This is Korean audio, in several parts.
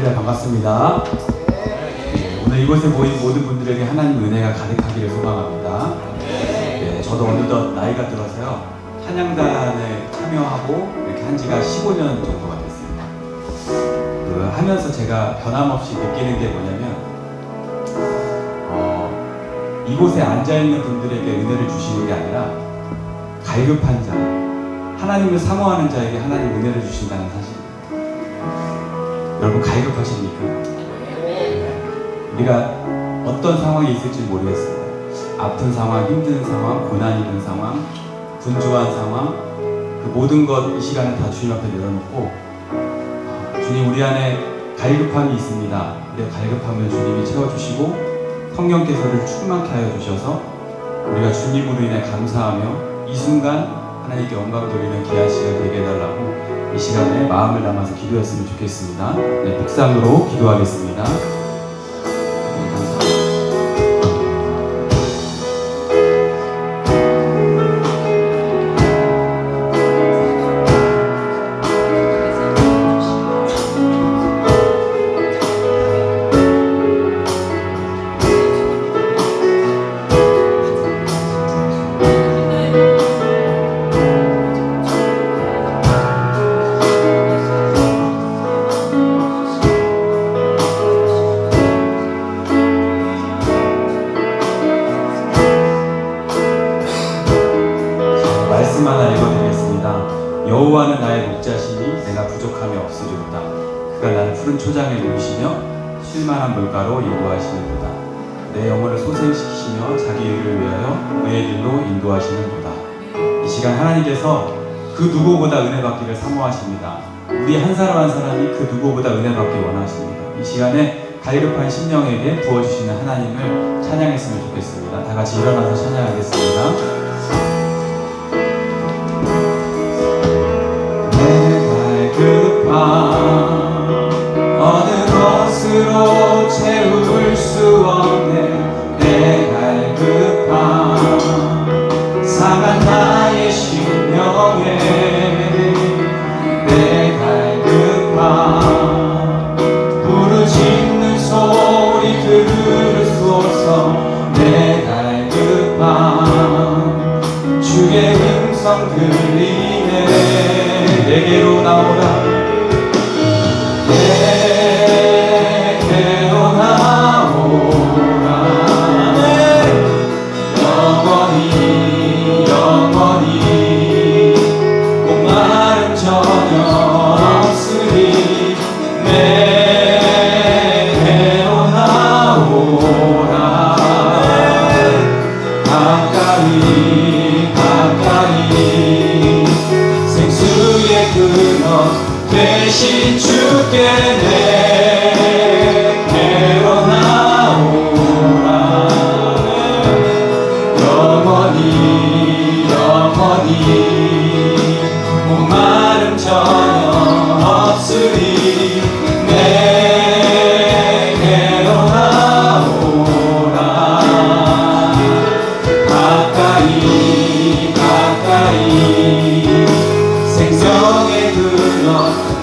할렐루야, 반갑습니다. 오늘 이곳에 모인 모든 분들에게 하나님 은혜가 가득하기를 소망합니다. 저도 어느덧 나이가 들어서요, 찬양단에 참여하고 이렇게 한 지가 15년 정도가 됐습니다. 하면서 제가 변함없이 느끼는 게 뭐냐면, 이곳에 앉아있는 분들에게 은혜를 주시는 게 아니라 갈급한 자, 하나님을 사모하는 자에게 하나님 은혜를 주신다는 사실입니다. 여러분, 갈급하십니까? 우리가 어떤 상황이 있을지 모르겠습니다. 아픈 상황, 힘든 상황, 고난 있는 상황, 분주한 상황, 그 모든 것 이 시간에 다 주님 앞에 내려놓고, 주님, 우리 안에 갈급함이 있습니다. 우리의 갈급함을 주님이 채워주시고 성령께서를 충만케 하여 주셔서 우리가 주님으로 인해 감사하며 이 순간 하나님께 영광 돌리는 귀한 시간 되게 해달라고 이 시간에 마음을 담아서 기도했으면 좋겠습니다. 묵상으로 기도하겠습니다. 말씀 하나 읽어드리겠습니다. 여호와는 나의 목자시니 내가 부족함이 없으리로다. 그가 나를 푸른 초장에 누이시며 쉴만한 물가로 인도하시는도다. 내 영혼을 소생시키시며 자기 일을 위하여 의의 길로 인도하시는도다. 이 시간 하나님께서 그 누구보다 은혜 받기를 사모하십니다. 우리 한 사람 한 사람이 그 누구보다 은혜 받기 원하십니다. 이 시간에 갈급한 심령에게 부어주시는 하나님을 찬양했으면 좋겠습니다. 다 같이 일어나서 찬양하겠습니다. 어느 것으로 채울 수 없네. 내 갈급함 상한 나의 심령에 내 갈급함 부르짖는 소리 들으소서. 내 갈급함 주의 음성 들리네. 내게로 나오라. 내게로 나오라. 영원히 영원히 목마름 전혀 없으리. 내게로 나오라. 가까이 가까이 생수의 근원 대신 주께 내게로 나오라. 영원히 영원히 목마름 전혀 없으리. 내게로 나오라. 가까이 가까이 생명의 근원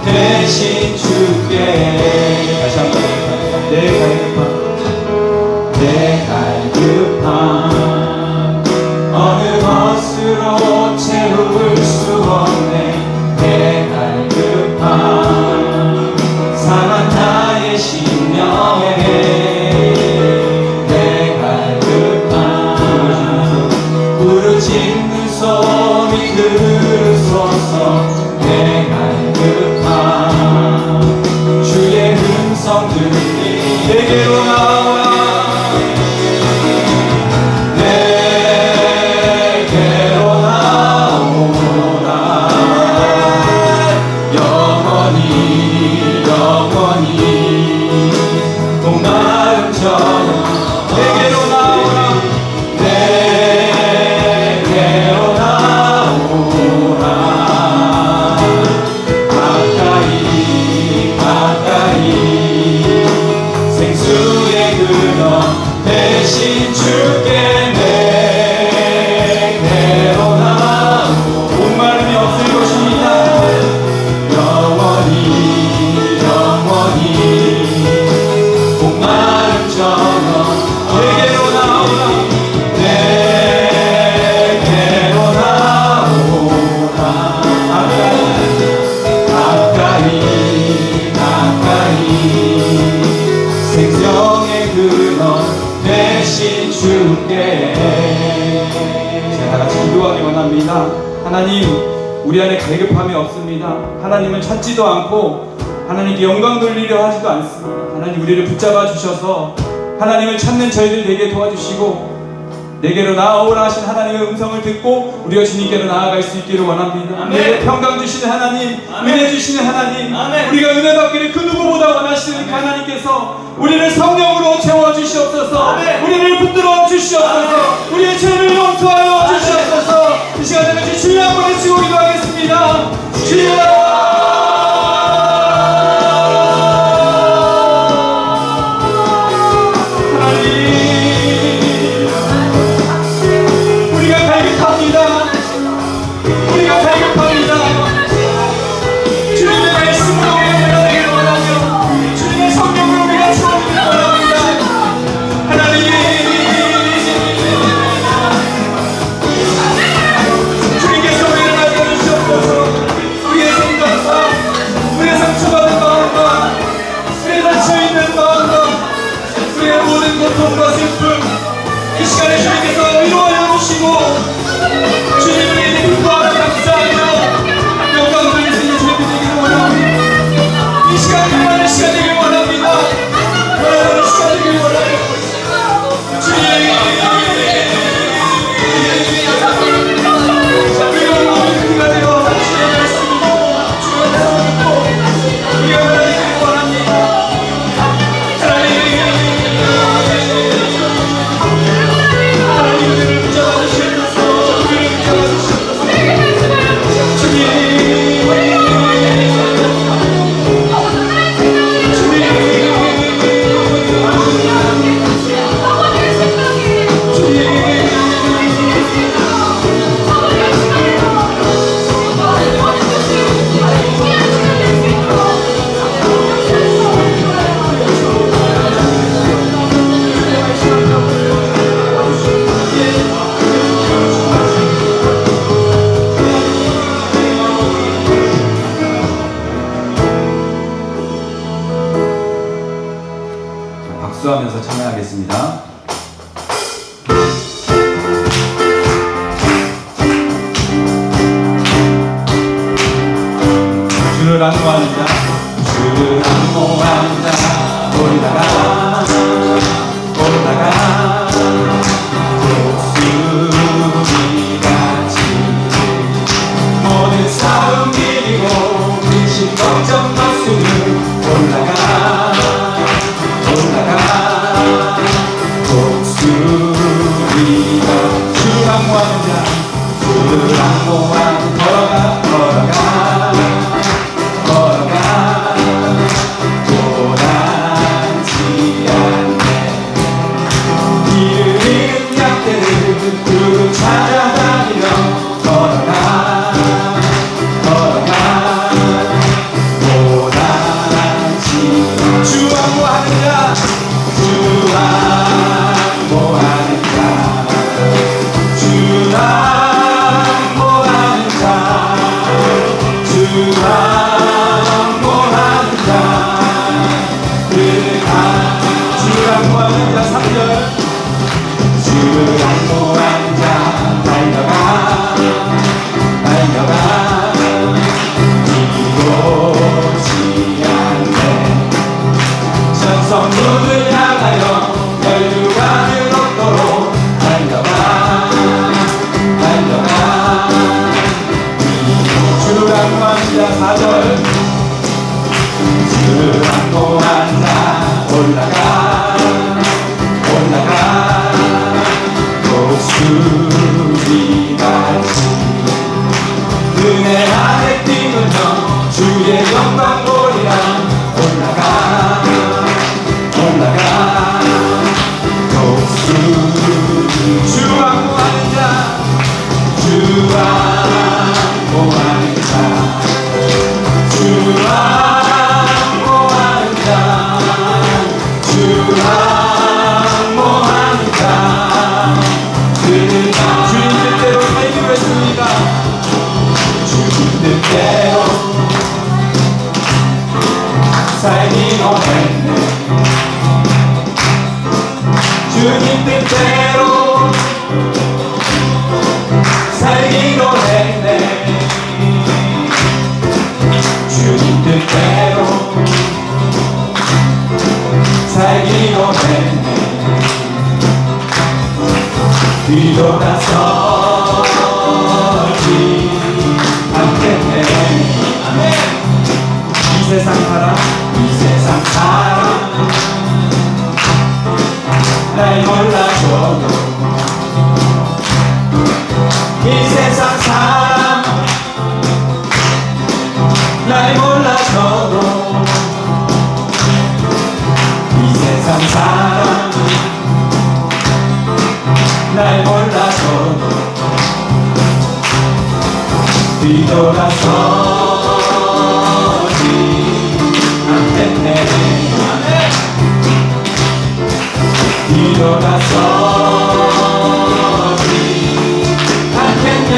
대신 주께. 다시 한번 내 갈급함 어느 것으로 채울 수 없네. 내 갈급함 상한 나의 심령에 내 갈급함 부르짖는 소리 들으소서. 내 갈급함 주의 하나님, 우리 안에 갈급함이 없습니다. 하나님을 찾지도 않고 하나님께 영광 돌리려 하지도 않습니다. 하나님, 우리를 붙잡아 주셔서 하나님을 찾는 저희들 되게 도와주시고 내게로 나아오라 하신 하나님의 음성을 듣고 우리가 주님께로 나아갈 수 있기를 원합니다. 우리에게 평강 주시는 하나님, 은혜 주시는 하나님, 우리가 은혜 받기를 그 누구보다 원하시는 그 하나님께서 우리를 성령으로 채워주시옵소서. 우리를 붙들어 주시옵소서. 우리의 죄를 용서하여 주시옵소서. 이 시간에 같이 주여 한번 외치고 기도하겠습니다. 주여! 고통과 슬픔 이 시간에 주님께서 위로하여 주시고 주님을 이제 기뻐하며 감사하며 영광 돌리시는 주님이 되기를 원합니다. 이 시간이 하나님의 시간 되길 원합니다. 하나님의 시간 되길 원합니다. 우리가 모든 그가 되어 주님의 말씀을 듣고 주님의 말씀을 듣고 우리가 하나님을 원합니다. 박수하면서 찬양하겠습니다. 주를 안모하는 자, 주를 안모하는 자, 올라가 올라가 독수리같이 모든 싸움 이기고 근심 걱정 벗으며 올라가 독수리가 주를 안모하는 자, 주를 안모하는 걸어가 걸어가 걸어가 고단지 않네. 길을 잃은 양떼를 두루 찾아다니며 걸어가 걸어가 고단지 주 안모하는 자, 주 안모하는 자, 주 안모하는 자, 주 안모하는 자, 주 안모하는 자 3절 주 안모하는 자 달려가 달려가 이곳이 않네. 천성문을 향하여 혈류관을 얻도록 달려가 달려가 주를 안모하는 자 4절 주를 안모하는 자 올라가 올라가 독수리같이 은혜 안에 뛰면서 주의 영광 보리라 올라가 올라가 독수리 주 안모하는 자, 주 안모하는 자, 주 안모하는 자, 주 안모하는 자, 주님 뜻대로 살기로 했습니다. 주님 뜻대로 살기로 했네. 주님 뜻대로 살기로 했네. 뒤돌아서지 않겠네. 아멘. 이 세상 사람 날 몰라줘도, 이 세상 사람 날 몰라줘도, 이 세상 사람 날 몰라줘도 뒤돌아서지 않겠네. 뒤돌아서지 않겠네.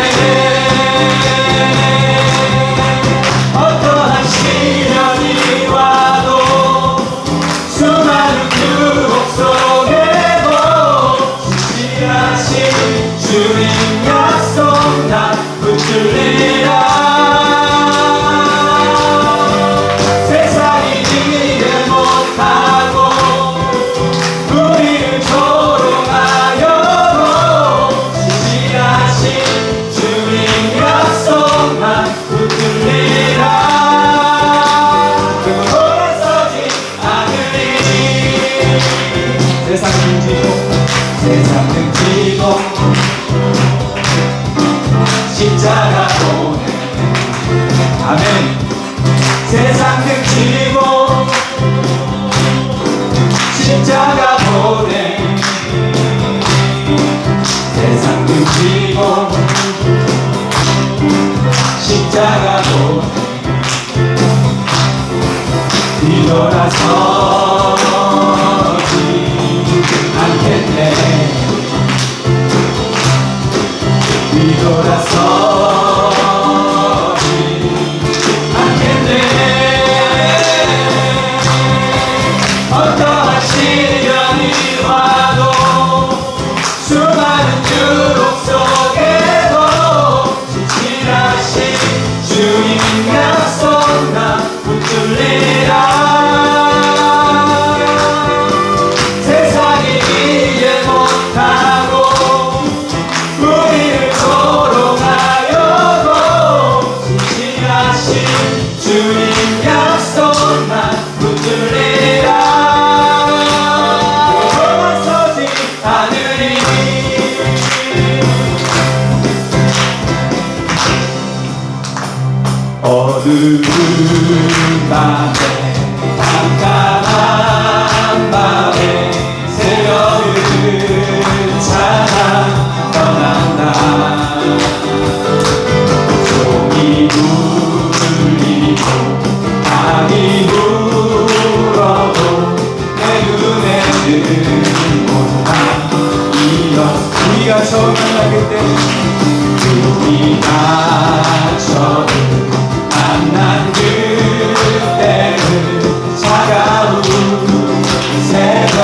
어떠한 시련이 와도 수많은 유혹 속에도 신실하신 주님 약속 난 붙들리라. 세상이 이해 못하고 우리를 조롱하여도 신실하신 주님 약속 난 붙들리라. 그리고 돌아서지 않으리. 세상 등지고 십자가 보내. 아멘. 세상 등지고 십자가 보내. 세상 등지고 십자가 보내. 뒤돌아서지 않겠네. 뒤돌아서지 않겠네. 어떠한 시련이 와도 수많은 유혹 속에도 신실하신 주님 약속 난 붙들리라. 세상이 이해 못하고 우리를 조롱하여도 신실하신 주님 약속 난 붙들리라. 돌아서지 않으리. 어두운 밤에 깜깜한 밤에 새벽을 찾아 떠난다. 종이 울리고 강이 불어도 내 눈에는 온다. 우리가 처음 만난 그때, 우리가 처음 만난 그때는 차가운 새벽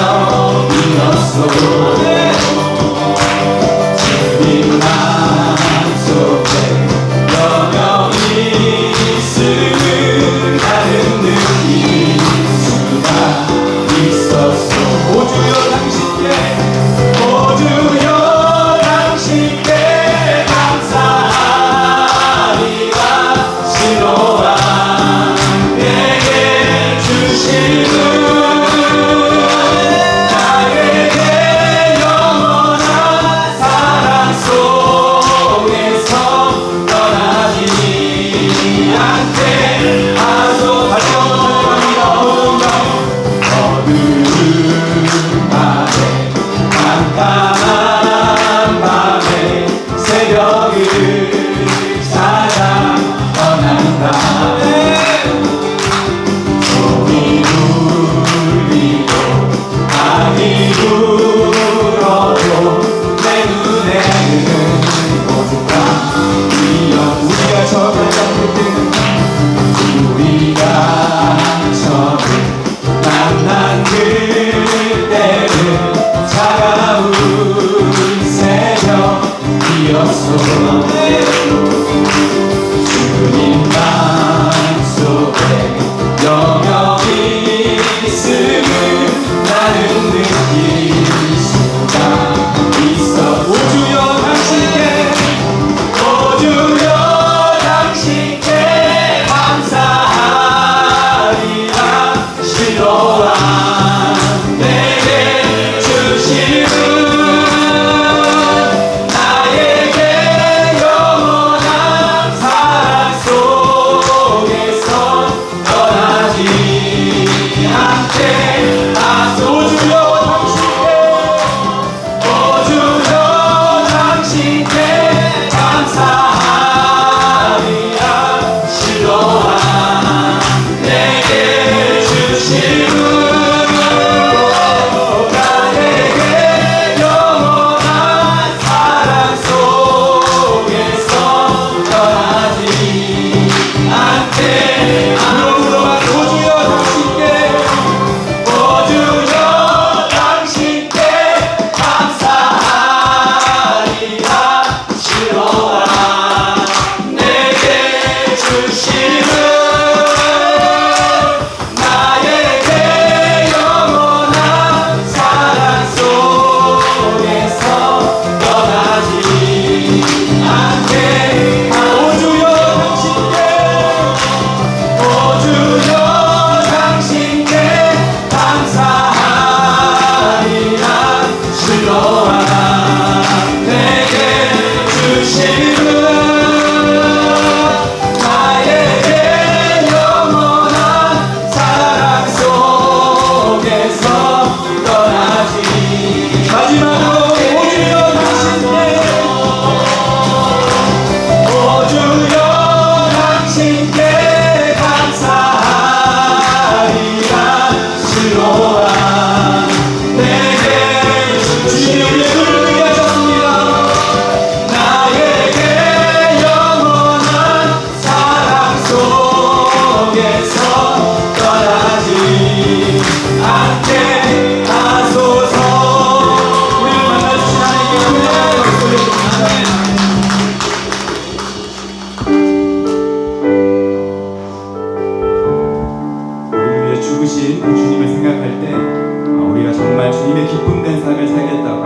죽으신 그 주님을 생각할 때 우리가 정말 주님의 기쁨된 삶을 살겠다고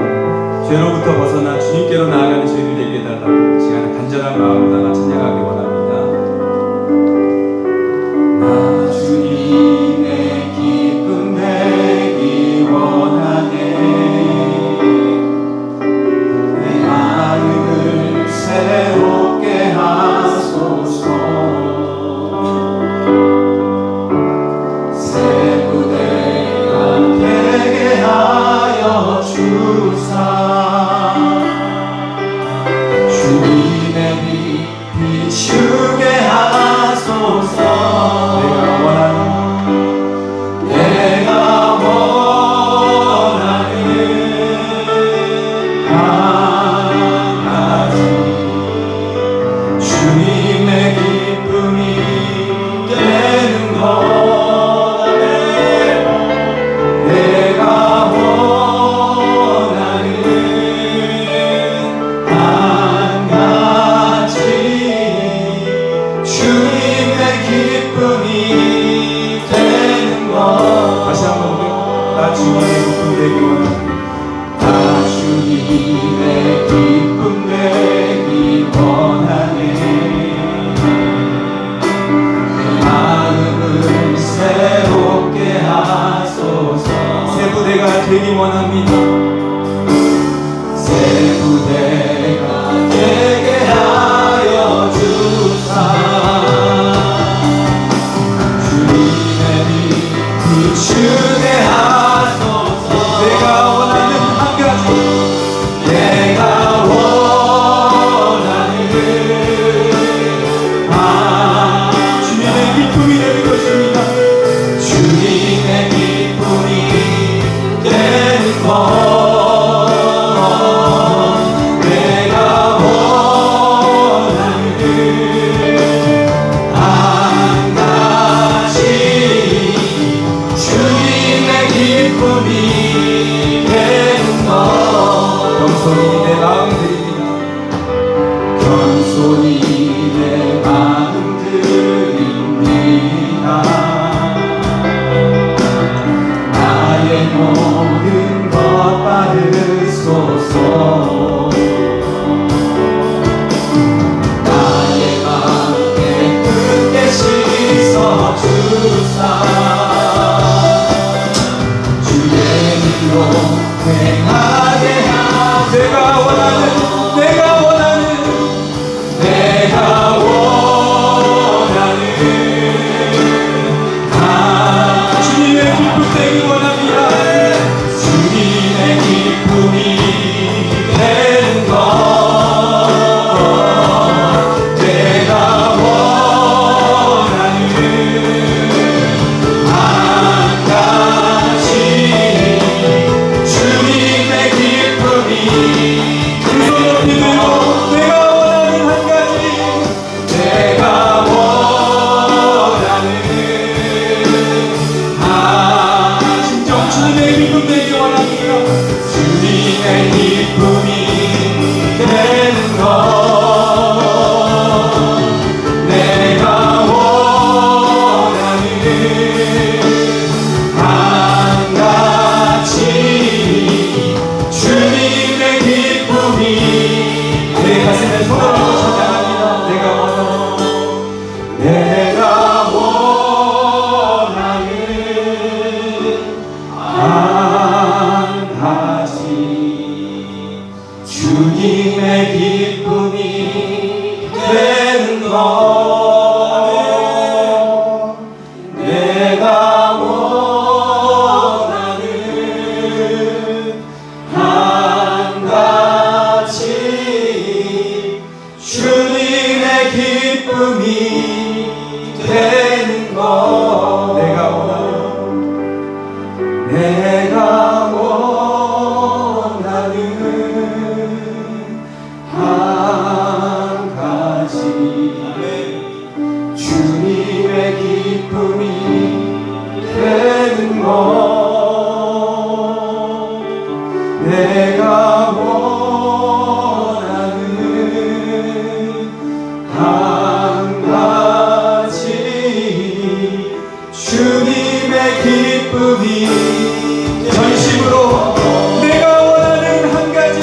죄로부터 벗어나 주님께로 나아가는 저희들 되게 해달라고 시간에 간절한 마음으로 담아 찬양하기 원합니다. 나 주님의 기쁨 되기 원하네. 내 마음을 새롭게 하소서. 새 부대가 되게 하여 주사. 주님의 빛 비추게 하소서. 내가 원하는 한 가지 주님의 기쁨이 되는 것. 내가 원하는 한 가지 주님의 기쁨이 되는 것. 다시 한번 나 주님의 기쁨 되기 원하네. 나 주님의 기쁨 되기 원하네. 내 마음을 새롭게 하소서. 새 부대가 되기 원합니다. 새 부대가 되게 하여 주사. 주님의 빛 비추게 하소서. 내가 원하는 한 가지. 내가 원하는 주님의 기쁨이 되는 것입니다. 주님의 기쁨이 되는 것. 내가 원하는 한 가지 주님의 기쁨이 되는 것. 겸손히 내 마음 드립니다. 겸손히 내 마음 드립니다. 나의 모든 것 받으소서. 나의 마음 깨끗게 씻어 주사. 주의 일로 행하게 하소서. 내가 원하는 내가 원하는 주님의 기쁨이 전심으로 내가 원하는 한 가지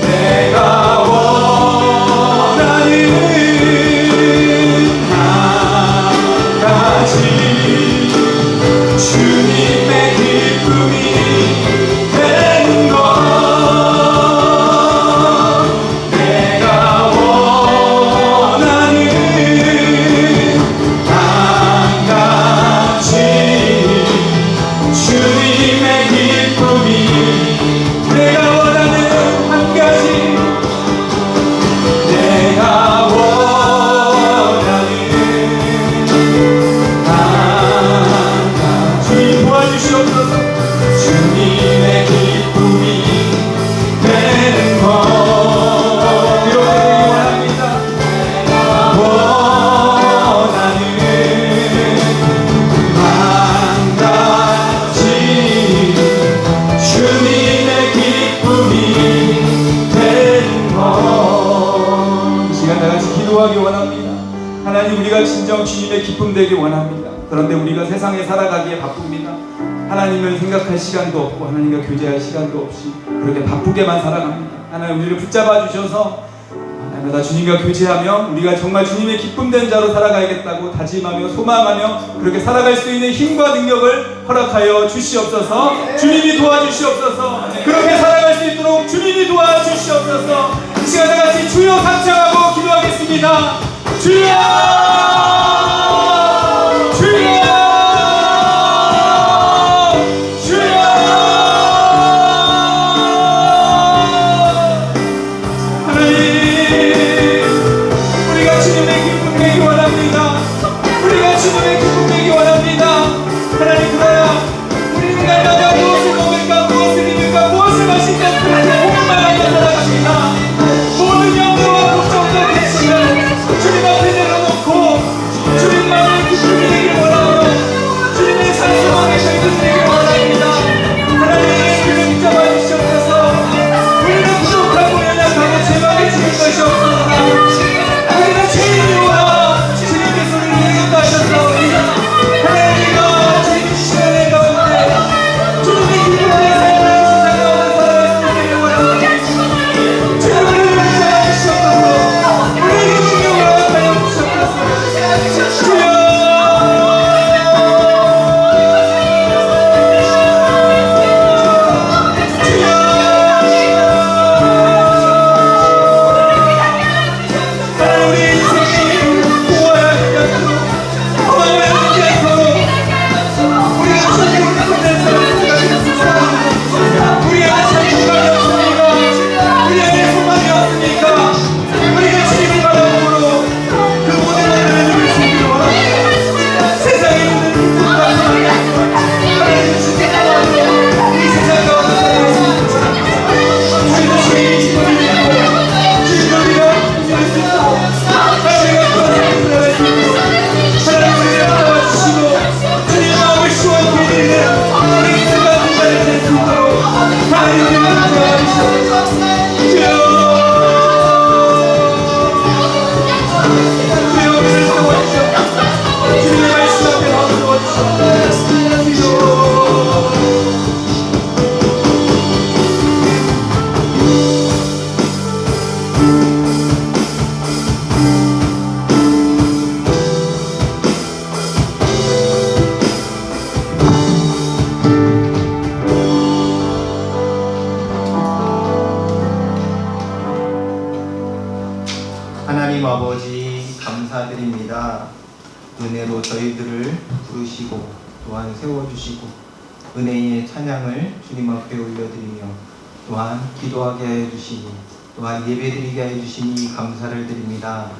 내가 원하는 한 가지 주님의 기쁨이 되는 것 내가 원하는 한 가지 주님의 기쁨이 내가 원하는 한 가지 내가 원하는 한 가지 주님 도와주시옵소서 주님의 기쁨이 되는 것 이렇게 되기 원합니다 원하는 한 가지 주님의 기쁨이 되는 것. 이 시간 다 같이 기도하기 원합니다. 하나님 우리가 진정 주님의 기쁨 되기 원합니다. 그런데 우리가 세상에 살아가기에 바쁩니다. 하나님을 생각할 시간도 없고 하나님과 교제할 시간도 없이 그렇게 바쁘게만 살아갑니다. 하나님 우리를 붙잡아 주셔서 날마다 주님과 교제하며 우리가 정말 주님의 기쁨 된 자로 살아가야겠다고 다짐하며 소망하며 그렇게 살아갈 수 있는 힘과 능력을 허락하여 주시옵소서. 주님이 도와주시옵소서. 그렇게 살아갈 수 있도록 주님이 도와주시옵소서. 이 시간 다 같이 주여 감창하고 기도하겠습니다. 주여 주여 주여 하나님 우리가 주님의 기쁨 되기 원합니다. 우리가 주님의 기쁨 되기 원합니다. 하나님 그러나 우리는 날마다 무엇을 먹을까 무엇을 입을까 무엇을 마실까 그렇게 고민만 하며 살아갑니다. 모든 염려와 걱정도 대신에 주님 앞에 내려놓고 주님만의 기쁨이 되길 원하며 주님의 산소망에 저희들 되길 원합니다. 하나님 우리를 붙잡아 주시옵소서. 우리는 부족하고 연약하고 죄악에 지는 것이 없습니다. 우리는 죄인이오나 주님께서 우리를 이겼다 하셨사오니 하나님과 주님 시간의 가운데 주님의 기쁨의 삶을 세상 가운데 살아갈 수 있게 원합니다. 주님을 붙잡아 주시옵소서. 우리에게 주님을 허락하여 주시옵소서. 주여 우리 인생이 고아하지 않도록 허망하지 않도록 우리가 주님을 붙잡는 사람들이었습니까? 우리 안에 찬송감이 없습니까? 우리 안에 소망이 없습니까? 우리가 주님을 바라보므로 그 모든 것들을 누릴 수 있기를 원합니다. 세상에 있는 누구나 하나님 주님 가운데 이 세상 가운데 살아갈 수 있기를 원합니다. 우리도 주님의 기쁨을 믿고 주님을 믿어 믿을 수 있도록 하나님의 그것을 살아갈 수 있도록 하나님 우리를 도와주시고 주님의 마음을 시원케 해드리는 우리 인생과 분발을 낼 수 있도록 하나님 우리를 도와주시옵소서. 주여 주여 우리를 도와주시옵소서. 주님의 말씀 앞에 나와 도와주시옵소서. 주여 하나님 아버지 감사드립니다. 은혜로 저희들을 부르시고 또한 세워주시고 은혜의 찬양을 주님 앞에 올려드리며 또한 기도하게 하여 주시니 또한 예배드리게 하여 주시니 감사를 드립니다.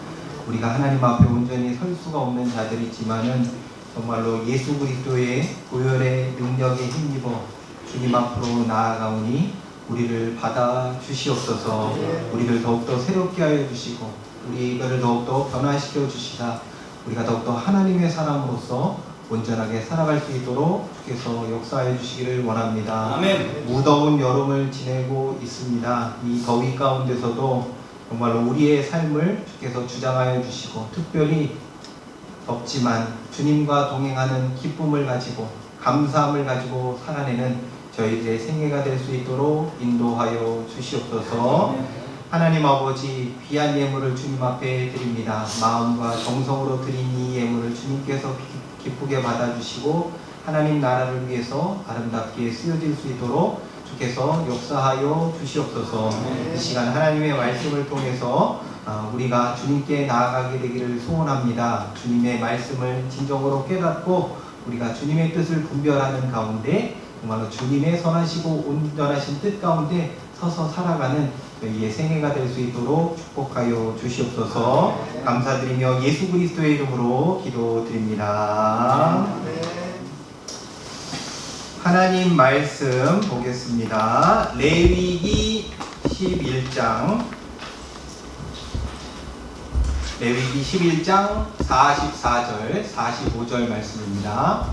우리가 하나님 앞에 온전히 설 수가 없는 자들이지만은 정말로 예수 그리스도의 보혈의 능력에 힘입어 주님 앞으로 나아가오니 우리를 받아 주시옵소서. 우리를 더욱더 새롭게 하여 주시고 우리를 더욱더 변화시켜 주시다. 우리가 더욱더 하나님의 사람으로서 온전하게 살아갈 수 있도록 주께서 역사해 주시기를 원합니다. 아멘. 무더운 여름을 지내고 있습니다. 이 더위 가운데서도 정말로 우리의 삶을 주께서 주장하여 주시고 특별히 덥지만 주님과 동행하는 기쁨을 가지고 감사함을 가지고 살아내는 저희들의 생애가 될 수 있도록 인도하여 주시옵소서. 하나님 아버지, 귀한 예물을 주님 앞에 드립니다. 마음과 정성으로 드린 이 예물을 주님께서 기쁘게 받아주시고 하나님 나라를 위해서 아름답게 쓰여질 수 있도록 주께서 역사하여 주시옵소서. 이 시간 하나님의 말씀을 통해서 우리가 주님께 나아가게 되기를 소원합니다. 주님의 말씀을 진정으로 깨닫고 우리가 주님의 뜻을 분별하는 가운데 정말로 주님의 선하시고 온전하신 뜻 가운데 서서 살아가는 저희의 생애가 될 수 있도록 축복하여 주시옵소서. 감사드리며 예수 그리스도의 이름으로 기도드립니다. 하나님 말씀 보겠습니다. 레위기 11장 44절 45절 말씀입니다.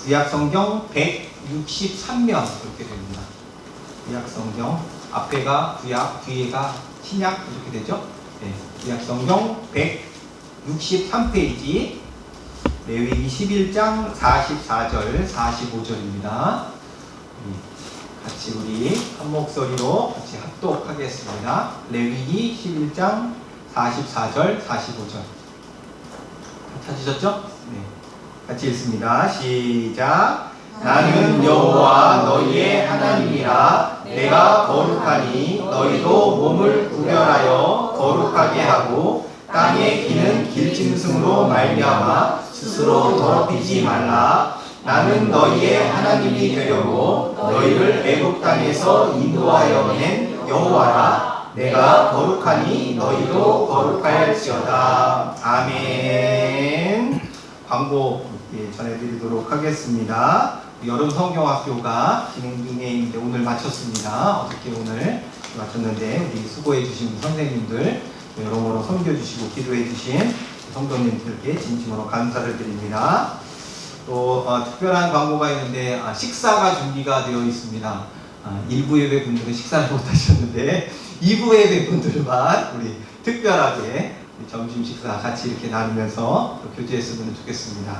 구약성경 163면 이렇게 됩니다. 구약성경 앞에가 구약, 뒤에가 신약 이렇게 되죠. 네, 구약성경 163페이지 레위기 11장 44절 45절입니다. 같이 우리 한 목소리로 같이 합독하겠습니다. 레위기 11장 44절 45절 찾으셨죠? 네, 같이 읽습니다. 시작. 나는 여호와 너희의 하나님이라. 내가 거룩하니 너희도 몸을 구별하여 거룩하게 하고 땅에 기는 길짐승으로 말미암아 스스로 더럽히지 말라. 나는 너희의 하나님이 되려고 너희를 애굽 땅에서 인도하여 낸 여호와라. 내가 거룩하니 너희도 거룩할지어다. 아멘. 광고 전해드리도록 하겠습니다. 여름 성경학교가 진행 중에 있는데 오늘 마쳤습니다. 어떻게 오늘 마쳤는데 우리 수고해 주신 선생님들, 여러모로 섬겨주시고 기도해 주신 성도님들께 진심으로 감사를 드립니다. 또 특별한 광고가 있는데 식사가 준비가 되어 있습니다. 1부 예배 분들은 식사를 못 하셨는데 2부 예배 분들만 우리 특별하게 우리 점심 식사 같이 이렇게 나누면서 교제했으면 좋겠습니다.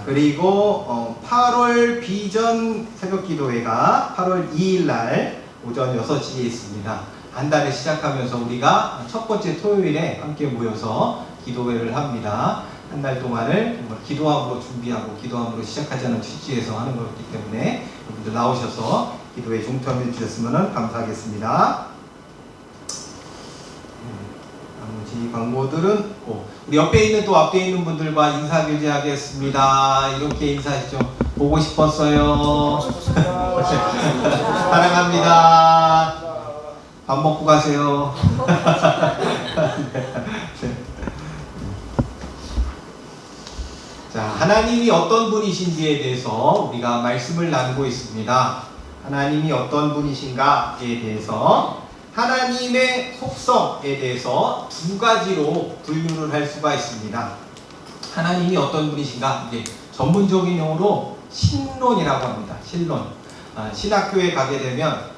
그리고 8월 비전 새벽기도회가 8월 2일 날 오전 6시에 있습니다. 한 달에 시작하면서 우리가 첫 번째 토요일에 함께 모여서 기도회를 합니다. 한 달 동안을 정말 기도함으로 준비하고 기도함으로 시작하자는 취지에서 하는 거기 때문에 여러분들 나오셔서 기도에 동참해 주셨으면 감사하겠습니다. 나머지 광고들은 우리 옆에 있는 또 앞에 있는 분들과 인사 교제하겠습니다. 이렇게 인사하시죠. 보고 싶었어요. 사랑합니다. 밥 먹고 가세요. 자, 하나님이 어떤 분이신지에 대해서 우리가 말씀을 나누고 있습니다. 하나님이 어떤 분이신가에 대해서 하나님의 속성에 대해서 두 가지로 분류를 할 수가 있습니다. 하나님이 어떤 분이신가? 이게 전문적인 용어로 신론이라고 합니다. 신론. 신학교에 가게 되면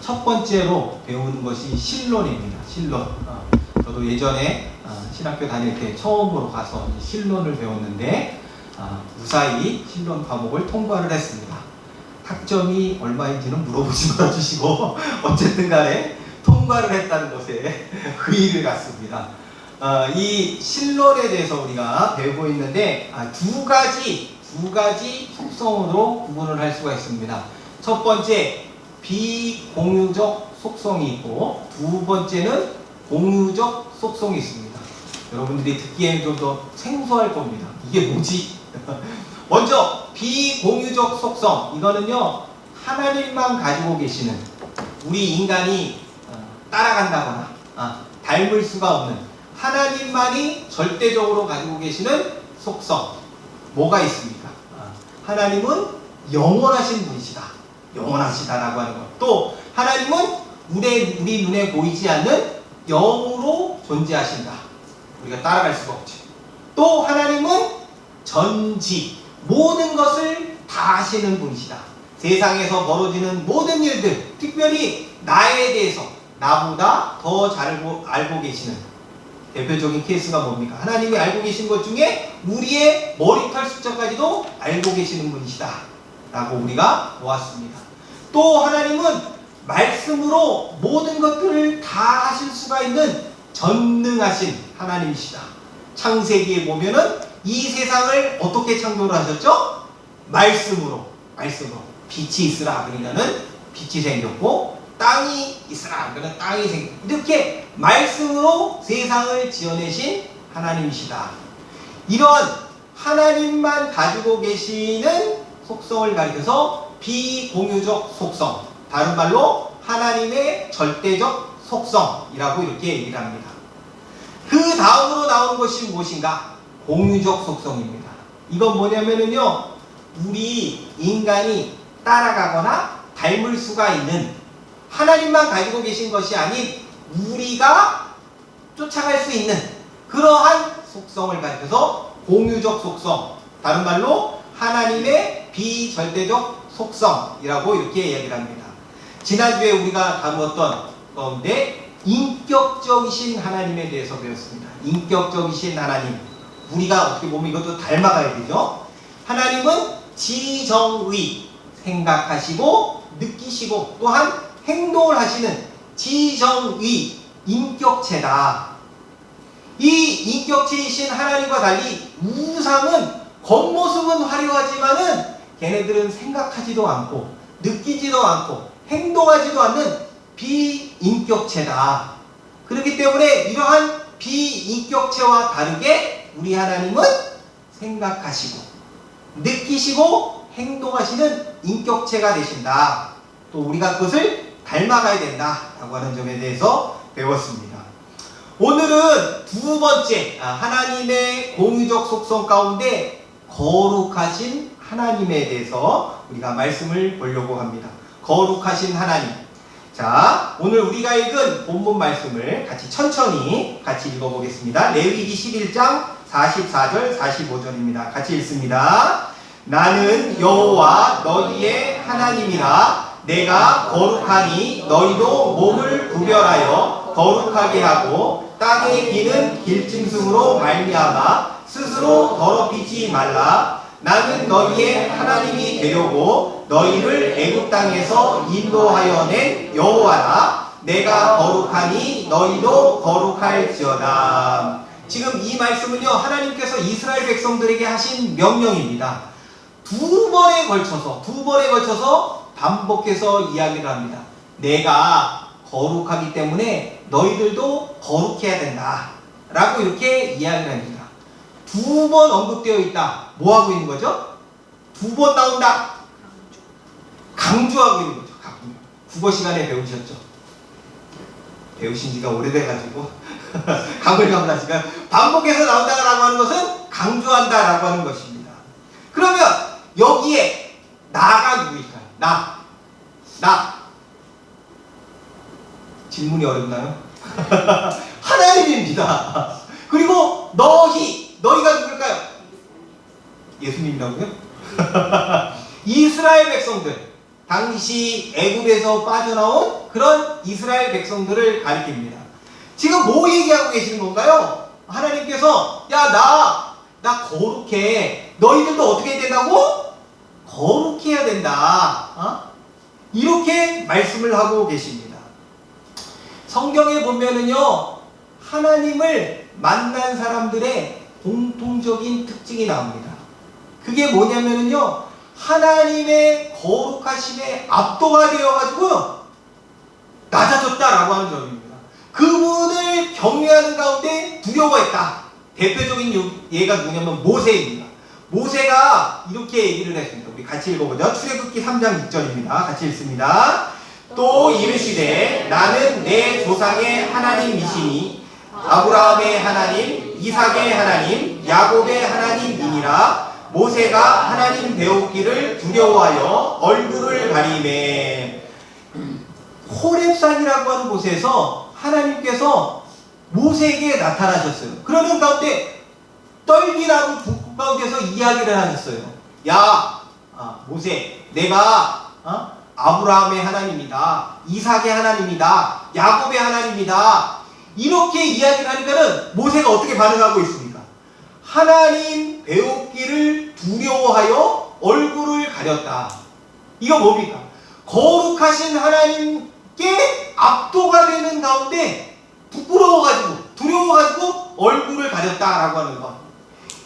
첫 번째로 배우는 것이 신론입니다. 신론. 저도 예전에 신학교 다닐 때 처음으로 가서 신론을 배웠는데 무사히 신론 과목을 통과를 했습니다. 학점이 얼마인지는 물어보지 말아주시고 어쨌든 간에 통과를 했다는 것에 의의를 갖습니다. 이 신론에 대해서 우리가 배우고 있는데 두 가지 속성으로 구분을 할 수가 있습니다. 첫 번째, 비공유적 속성이 있고 두 번째는 공유적 속성이 있습니다. 여러분들이 듣기에는 좀 더 생소할 겁니다. 이게 뭐지? 먼저 비공유적 속성, 이거는요 하나님만 가지고 계시는, 우리 인간이 따라간다거나 닮을 수가 없는 하나님만이 절대적으로 가지고 계시는 속성. 뭐가 있습니까? 하나님은 영원하신 분이시다. 영원하시다라고 하는 것. 또 하나님은 우리 눈에 보이지 않는 영으로 존재하신다. 우리가 따라갈 수가 없죠. 또 하나님은 전지, 모든 것을 다 아시는 분이시다. 세상에서 벌어지는 모든 일들, 특별히 나에 대해서 나보다 더 잘 알고 계시는 대표적인 케이스가 뭡니까? 하나님이 알고 계신 것 중에 우리의 머리털 숫자까지도 알고 계시는 분이시다 라고 우리가 보았습니다. 또 하나님은 말씀으로 모든 것들을 다 하실 수가 있는 전능하신 하나님이시다. 창세기에 보면은 이 세상을 어떻게 창조를 하셨죠? 말씀으로 빛이 있으라 그러면은 빛이 생겼고, 땅이 있으라 그러면 땅이 생겼고, 이렇게 말씀으로 세상을 지어내신 하나님이시다. 이런 하나님만 가지고 계시는 속성을 가리켜서 비공유적 속성, 다른 말로 하나님의 절대적 속성이라고 이렇게 얘기를 합니다. 그 다음으로 나오는 것이 무엇인가? 공유적 속성입니다. 이건 뭐냐면은요, 우리 인간이 따라가거나 닮을 수가 있는, 하나님만 가지고 계신 것이 아닌 우리가 쫓아갈 수 있는 그러한 속성을 가리켜서 공유적 속성, 다른 말로 하나님의 비절대적 속성이라고 이렇게 이야기를 합니다. 지난주에 우리가 다루었던 가운데 인격적이신 하나님에 대해서 배웠습니다. 인격적이신 하나님, 우리가 어떻게 보면 이것도 닮아가야 되죠. 하나님은 지정의, 생각하시고 느끼시고 또한 행동을 하시는 지정의 인격체다. 이 인격체이신 하나님과 달리 우상은 겉모습은 화려하지만은 걔네들은 생각하지도 않고 느끼지도 않고 행동하지도 않는 비인격체다. 그렇기 때문에 이러한 비인격체와 다르게 우리 하나님은 생각하시고 느끼시고 행동하시는 인격체가 되신다. 또 우리가 그것을 닮아가야 된다라고 하는 점에 대해서 배웠습니다. 오늘은 두 번째, 하나님의 공유적 속성 가운데 거룩하신 하나님에 대해서 우리가 말씀을 보려고 합니다. 거룩하신 하나님. 자, 오늘 우리가 읽은 본문 말씀을 천천히 같이 읽어보겠습니다. 레위기 11장 44절 45절입니다. 같이 읽습니다. 나는 여호와 너희의 하나님이라. 내가 거룩하니 너희도 몸을 구별하여 거룩하게 하고 땅에 기는 길짐승으로 말미암아 스스로 더럽히지 말라. 나는 너희의 하나님이 되려고 너희를 애굽 땅에서 인도하여 낸 여호와라. 내가 거룩하니 너희도 거룩할지어다. 지금 이 말씀은요, 하나님께서 이스라엘 백성들에게 하신 명령입니다. 두 번에 걸쳐서 반복해서 이야기를 합니다. 내가 거룩하기 때문에 너희들도 거룩해야 된다 라고 이렇게 이야기를 합니다. 두 번 언급되어 있다. 뭐 하고 있는 거죠? 두 번 나온다. 강조하고 있는 거죠. 국어 시간에 배우셨죠? 배우신 지가 오래돼가지고 가물가물하시니까 반복해서 나온다라고 하는 것은 강조한다라고 하는 것입니다. 그러면 여기에 나가 누구일까요? 나. 질문이 어렵나요? 하나님입니다. 그리고 너희가 누굴까요? 예수님이라고요? 이스라엘 백성들, 당시 애굽에서 빠져나온 그런 이스라엘 백성들을 가리킵니다. 지금 뭐 얘기하고 계시는 건가요? 하나님께서 나 거룩해. 너희들도 어떻게 해야 된다고? 거룩해야 된다. 이렇게 말씀을 하고 계십니다. 성경에 보면은요, 하나님을 만난 사람들의 공통적인 특징이 나옵니다. 그게 뭐냐면은요, 하나님의 거룩하심에 압도가 되어가지고 낮아졌다라고 하는 점입니다. 그분을 경외하는 가운데 두려워했다. 대표적인 예가 누구냐면 모세입니다. 모세가 이렇게 얘기를 했습니다. 우리 같이 읽어보죠. 출애굽기 3장 6절입니다. 같이 읽습니다. 또 이르시되 나는 내 조상의 하나님이시니 아브라함의 하나님, 이삭의 하나님, 야곱의 하나님이니라. 모세가 하나님 배우기를 두려워하여 얼굴을 가리매. 호렙산이라고 하는 곳에서 하나님께서 모세에게 나타나셨어요. 그러는 가운데 떨기나무 북 가운데서 이야기를 하셨어요. 모세, 내가 아브라함의 하나님이다, 이삭의 하나님이다, 야곱의 하나님이다. 이렇게 이야기를 하니까는 모세가 어떻게 반응하고 있습니까? 하나님 배우기를 두려워하여 얼굴을 가렸다. 이거 뭡니까? 거룩하신 하나님께 압도가 되는 가운데 부끄러워가지고 두려워가지고 얼굴을 가렸다라고 하는 것.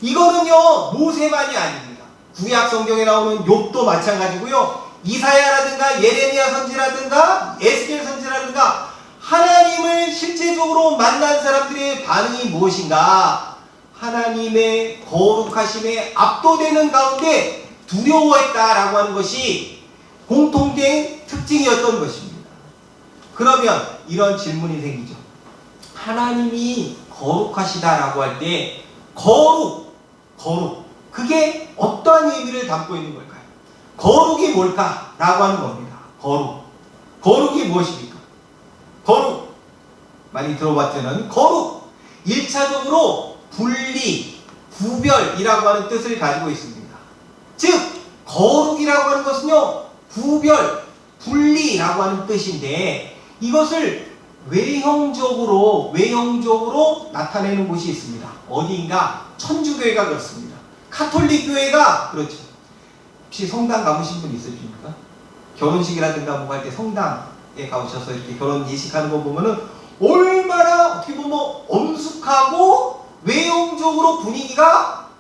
이거는요 모세만이 아닙니다. 구약 성경에 나오는 욥도 마찬가지고요. 이사야라든가 예레미야 선지라든가 에스겔 선지라든가 하나님을 실제적으로 만난 사람들의 반응이 무엇인가? 하나님의 거룩하심에 압도되는 가운데 두려워했다라고 하는 것이 공통된 특징이었던 것입니다. 그러면 이런 질문이 생기죠. 하나님이 거룩하시다라고 할 때 거룩 그게 어떠한 의미를 담고 있는 걸까요? 거룩이 뭘까라고 하는 겁니다. 거룩이 무엇입니까? 거룩 많이 들어봤잖아요. 거룩 1차적으로 분리, 구별이라고 하는 뜻을 가지고 있습니다. 즉 거룩이라고 하는 것은요 구별, 분리라고 하는 뜻인데 이것을 외형적으로 나타내는 곳이 있습니다. 어디인가? 천주교회가 그렇습니다. 카톨릭 교회가 그렇죠. 혹시 성당 가보신 분 있으십니까? 결혼식이라든가 뭐 할 때 성당에 가보셔서 이렇게 결혼 예식하는 거 보면은 얼마나 어떻게 보면 엄숙하고 외형적으로 분위기가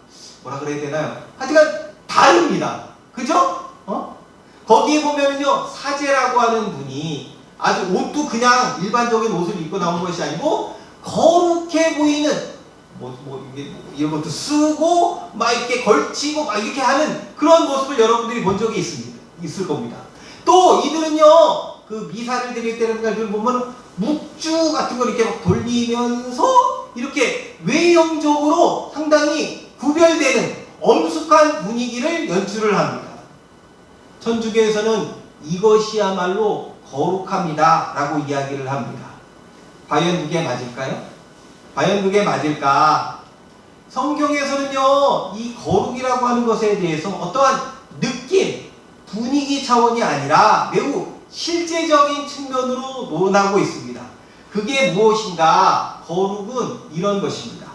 뭐라 그래야 되나요? 하여튼 다릅니다. 그죠? 거기에 보면은요 사제라고 하는 분이 아주 옷도 그냥 일반적인 옷을 입고 나온 것이 아니고 거룩해 보이는 이런 것도 쓰고 막 이렇게 걸치고 막 이렇게 하는 그런 모습을 여러분들이 본 적이 있을 겁니다. 또 이들은요 그 미사를 드릴 때는 보면 묵주 같은 걸 이렇게 막 돌리면서 이렇게 외형적으로 상당히 구별되는 엄숙한 분위기를 연출을 합니다. 천주교에서는 이것이야말로 거룩합니다 라고 이야기를 합니다. 과연 그게 맞을까요? 과연 그게 맞을까? 성경에서는요 이 거룩이라고 하는 것에 대해서 어떠한 느낌, 분위기 차원이 아니라 매우 실제적인 측면으로 논하고 있습니다. 그게 무엇인가? 거룩은 이런 것입니다.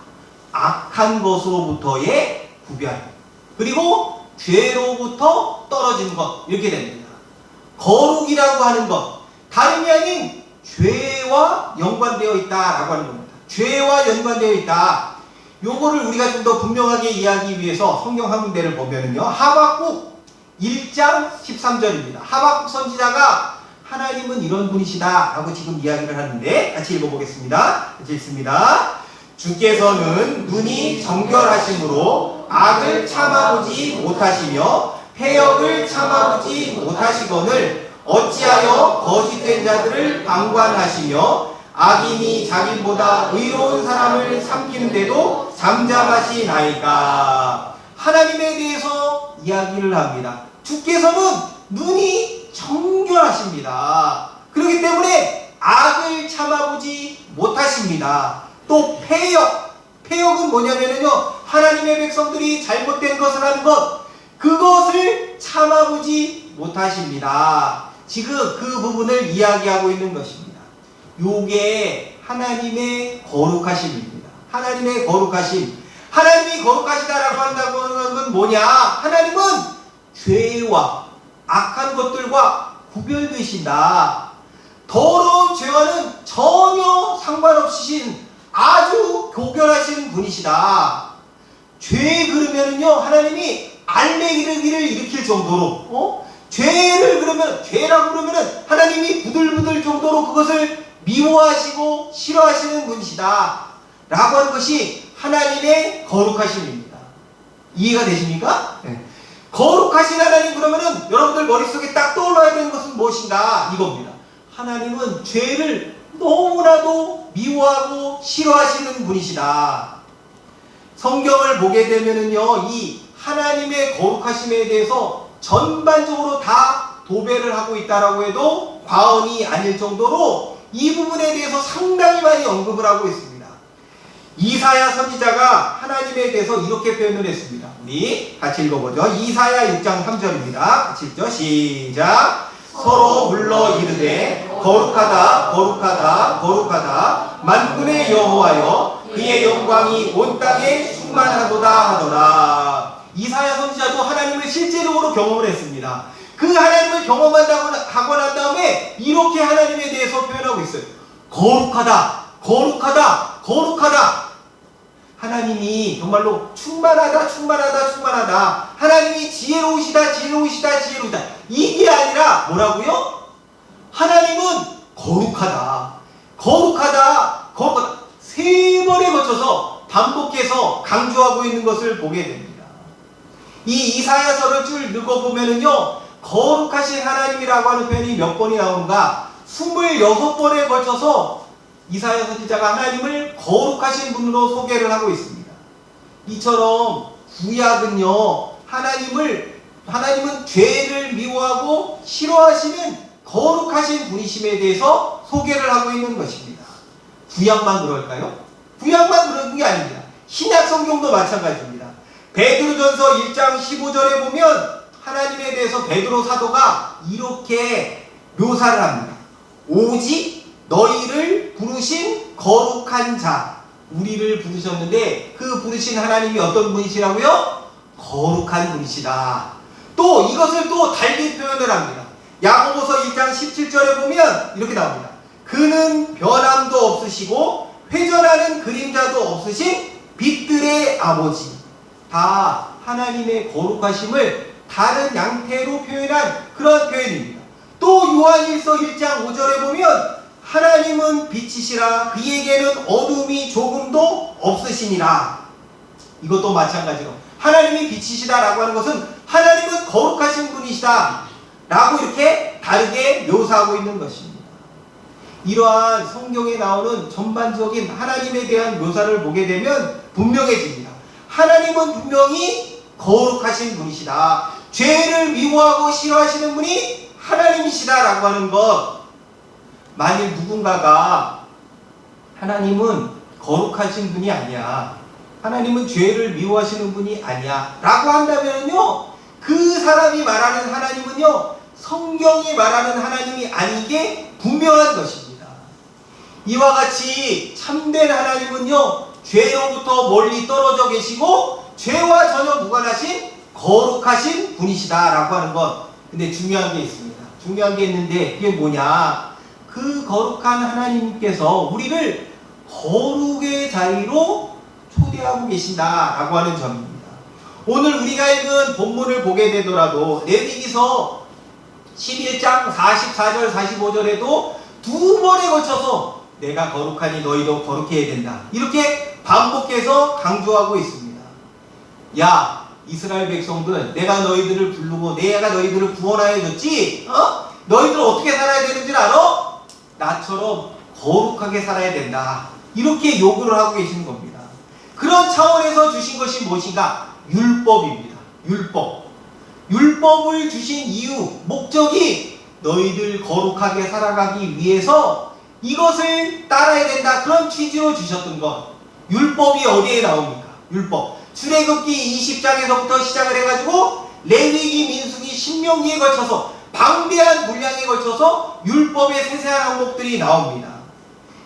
악한 것으로부터의 구별, 그리고 죄로부터 떨어진 것, 이렇게 됩니다. 거룩이라고 하는 것, 다름이 아닌 죄와 연관되어 있다라고 하는 겁니다. 죄와 연관되어 있다. 요거를 우리가 좀 더 분명하게 이해하기 위해서 성경 한 군데를 보면은요 하박국 1장 13절입니다. 하박국 선지자가 하나님은 이런 분이시다 라고 지금 이야기를 하는데 같이 읽어보겠습니다. 같이 읽습니다. 주께서는 눈이 정결하심으로 악을 참아보지 못하시며 패역을 참아보지 못하시거늘 어찌하여 거짓된 자들을 방관하시며 악인이 자기보다 의로운 사람을 삼키는데도 잠잠하시나이까. 하나님에 대해서 이야기를 합니다. 주께서는 눈이 정결하십니다. 그렇기 때문에 악을 참아보지 못하십니다. 또 패역은 뭐냐면요 하나님의 백성들이 잘못된 것을 하는 것, 그것을 참아보지 못하십니다. 지금 그 부분을 이야기하고 있는 것입니다. 요게 하나님의 거룩하심입니다. 하나님의 거룩하심. 하나님이 거룩하시다라고 한다고 하는 건 뭐냐? 하나님은 죄와 악한 것들과 구별되신다. 더러운 죄와는 전혀 상관없으신 아주 교결하신 분이시다. 죄 그러면은요 하나님이 알레르기를 일으킬 정도로 죄라고 그러면은 하나님이 부들부들 정도로 그것을 미워하시고 싫어하시는 분이시다 라고 하는 것이 하나님의 거룩하심입니다. 이해가 되십니까? 네. 거룩하신 하나님 그러면은 여러분들 머릿속에 딱 떠올라야 되는 것은 무엇인가? 이겁니다. 하나님은 죄를 너무나도 미워하고 싫어하시는 분이시다. 성경을 보게 되면은요 이 하나님의 거룩하심에 대해서 전반적으로 다 도배를 하고 있다라고 해도 과언이 아닐 정도로 이 부분에 대해서 상당히 많이 언급을 하고 있습니다. 이사야 선지자가 하나님에 대해서 이렇게 표현을 했습니다. 우리 같이 읽어보죠. 이사야 6장 3절입니다. 같이 읽죠. 시작. 서로 불러 이르되 거룩하다 거룩하다 거룩하다 만군의 여호와여 그의 영광이 온 땅에 충만하도다 하더라. 이사야 선지자도 하나님을 실제적으로 경험을 했습니다. 그 하나님을 경험한다고 하고 난 다음에 이렇게 하나님에 대해서 표현하고 있어요. 거룩하다, 거룩하다, 거룩하다. 하나님이 정말로 충만하다, 충만하다, 충만하다. 하나님이 지혜로우시다, 지혜로우시다, 지혜로우시다. 이게 아니라 뭐라고요? 하나님은 거룩하다, 거룩하다, 거룩하다. 세 번에 거쳐서 반복해서 강조하고 있는 것을 보게 됩니다. 이 이사야서를 쭉 읽어보면은요, 거룩하신 하나님이라고 하는 표현이 몇 번이 나오는가? 26번에 걸쳐서 이사야 선지자가 하나님을 거룩하신 분으로 소개를 하고 있습니다. 이처럼 구약은요, 하나님은 죄를 미워하고 싫어하시는 거룩하신 분이심에 대해서 소개를 하고 있는 것입니다. 구약만 그럴까요? 구약만 그런 게 아닙니다. 신약 성경도 마찬가지입니다. 베드로전서 1장 15절에 보면 하나님에 대해서 베드로 사도가 이렇게 묘사를 합니다. 오직 너희를 부르신 거룩한 자, 우리를 부르셨는데 그 부르신 하나님이 어떤 분이시라고요? 거룩한 분이시다. 또 이것을 또 달리 표현을 합니다. 야고보서 1장 17절에 보면 이렇게 나옵니다. 그는 변함도 없으시고 회전하는 그림자도 없으신 빛들의 아버지. 다 하나님의 거룩하심을 다른 양태로 표현한 그런 표현입니다. 또 요한일서 1장 5절에 보면 하나님은 빛이시라 그에게는 어둠이 조금도 없으시니라. 이것도 마찬가지로 하나님이 빛이시다라고 하는 것은 하나님은 거룩하신 분이시다 라고 이렇게 다르게 묘사하고 있는 것입니다. 이러한 성경에 나오는 전반적인 하나님에 대한 묘사를 보게 되면 분명해집니다. 하나님은 분명히 거룩하신 분이시다. 죄를 미워하고 싫어하시는 분이 하나님이시다라고 하는 것. 만일 누군가가 하나님은 거룩하신 분이 아니야, 하나님은 죄를 미워하시는 분이 아니야 라고 한다면요, 그 사람이 말하는 하나님은요, 성경이 말하는 하나님이 아니게 분명한 것입니다. 이와 같이 참된 하나님은요, 죄로부터 멀리 떨어져 계시고 죄와 전혀 무관하신 거룩하신 분이시다 라고 하는 것. 근데 중요한 게 있습니다. 중요한 게 있는데 그게 뭐냐? 그 거룩한 하나님께서 우리를 거룩의 자리로 초대하고 계신다라고 하는 점입니다. 오늘 우리가 읽은 본문을 보게 되더라도 레위기서 11장 44절 45절에도 두 번에 걸쳐서 내가 거룩하니 너희도 거룩해야 된다, 이렇게 반복해서 강조하고 있습니다. 야 이스라엘 백성들, 내가 너희들을 부르고 내가 너희들을 구원하여 줬지? 너희들 어떻게 살아야 되는지 알아? 나처럼 거룩하게 살아야 된다, 이렇게 요구를 하고 계시는 겁니다. 그런 차원에서 주신 것이 무엇인가? 율법입니다. 율법을 주신 이유, 목적이 너희들 거룩하게 살아가기 위해서 이것을 따라야 된다, 그런 취지로 주셨던 것. 율법이 어디에 나옵니까? 율법 출애굽기 20장에서부터 시작을 해가지고 레위기, 민수기, 신명기에 걸쳐서 방대한 분량에 걸쳐서 율법의 세세한 항목들이 나옵니다.